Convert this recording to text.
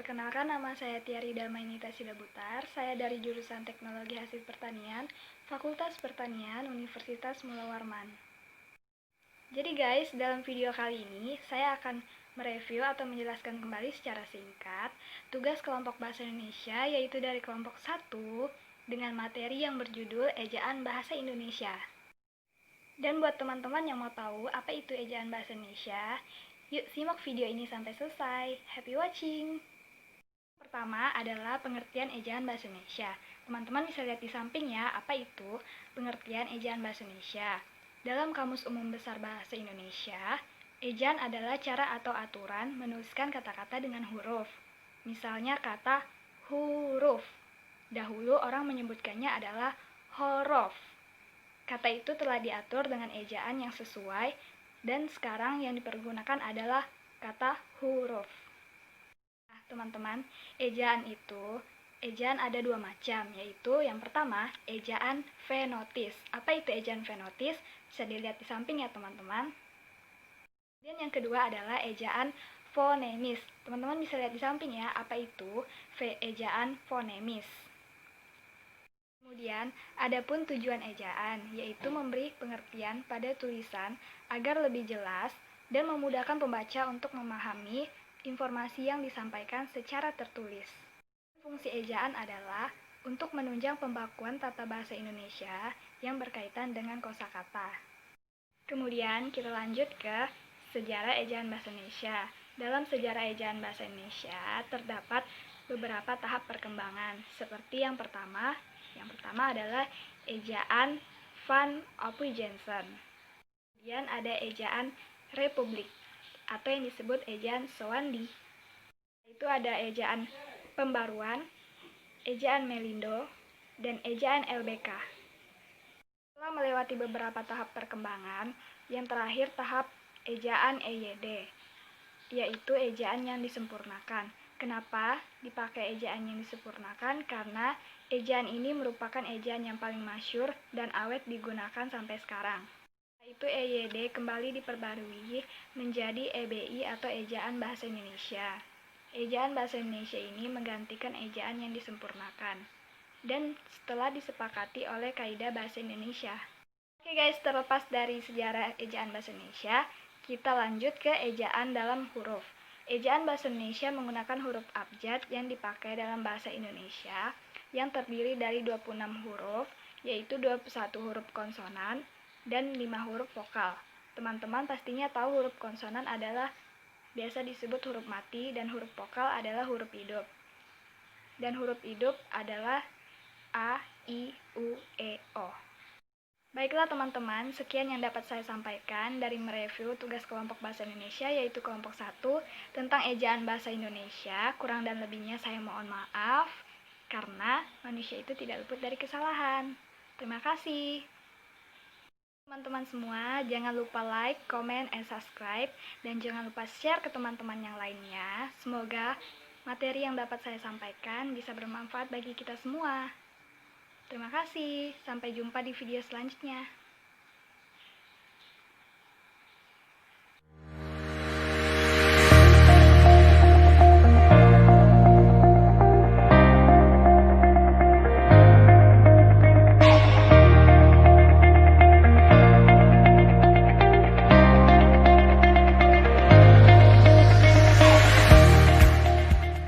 Perkenalkan, nama saya Tiari Damainita Sidabutar. Saya dari jurusan Teknologi Hasil Pertanian, Fakultas Pertanian, Universitas Mula Warman. Jadi guys, dalam video kali ini saya akan mereview atau menjelaskan kembali secara singkat tugas kelompok bahasa Indonesia, yaitu dari kelompok 1 dengan materi yang berjudul Ejaan Bahasa Indonesia. Dan buat teman-teman yang mau tahu apa itu ejaan bahasa Indonesia, yuk simak video ini sampai selesai. Happy watching! Pertama adalah pengertian ejaan bahasa Indonesia. Teman-teman bisa lihat di samping ya, apa itu pengertian ejaan bahasa Indonesia. Dalam Kamus Umum Besar Bahasa Indonesia, ejaan adalah cara atau aturan menuliskan kata-kata dengan huruf. Misalnya kata huruf. Dahulu orang menyebutkannya adalah horof. Kata itu telah diatur dengan ejaan yang sesuai, dan sekarang yang dipergunakan adalah kata huruf. Nah, teman-teman, ejaan ada dua macam, yaitu yang pertama, ejaan fenotis. Apa itu ejaan fenotis? Bisa dilihat di samping ya, teman-teman. Dan yang kedua adalah ejaan fonemis. Teman-teman bisa lihat di samping ya, apa itu ejaan fonemis. Kemudian, adapun tujuan ejaan, yaitu memberi pengertian pada tulisan agar lebih jelas dan memudahkan pembaca untuk memahami informasi yang disampaikan secara tertulis. Fungsi ejaan adalah untuk menunjang pembakuan tata bahasa Indonesia yang berkaitan dengan kosakata. Kemudian, kita lanjut ke sejarah ejaan bahasa Indonesia. Dalam sejarah ejaan bahasa Indonesia, terdapat beberapa tahap perkembangan, seperti yang pertama adalah ejaan Van Ophuijsen. Kemudian ada ejaan Republik atau yang disebut ejaan Sowandi. Itu ada ejaan Pembaruan, ejaan Melindo, dan ejaan LBK. Setelah melewati beberapa tahap perkembangan, yang terakhir tahap ejaan EYD, yaitu ejaan yang disempurnakan. Kenapa dipakai ejaan yang disempurnakan? Karena ejaan ini merupakan ejaan yang paling masyhur dan awet digunakan sampai sekarang. Itu EYD kembali diperbarui menjadi EBI atau Ejaan Bahasa Indonesia. Ejaan Bahasa Indonesia ini menggantikan ejaan yang disempurnakan dan setelah disepakati oleh Kaidah Bahasa Indonesia. Oke guys, terlepas dari sejarah ejaan Bahasa Indonesia, kita lanjut ke ejaan dalam huruf. Ejaan Bahasa Indonesia menggunakan huruf abjad yang dipakai dalam bahasa Indonesia yang terdiri dari 26 huruf, yaitu 21 huruf konsonan dan 5 huruf vokal. Teman-teman pastinya tahu huruf konsonan adalah biasa disebut huruf mati dan huruf vokal adalah huruf hidup. Dan huruf hidup adalah A, I, U, E, O. Baiklah teman-teman, sekian yang dapat saya sampaikan dari mereview tugas kelompok bahasa Indonesia, yaitu kelompok 1 tentang ejaan bahasa Indonesia. Kurang dan lebihnya saya mohon maaf, karena manusia itu tidak luput dari kesalahan. Terima kasih. Teman-teman semua, jangan lupa like, comment, and subscribe, dan jangan lupa share ke teman-teman yang lainnya. Semoga materi yang dapat saya sampaikan bisa bermanfaat bagi kita semua. Terima kasih, sampai jumpa di video selanjutnya.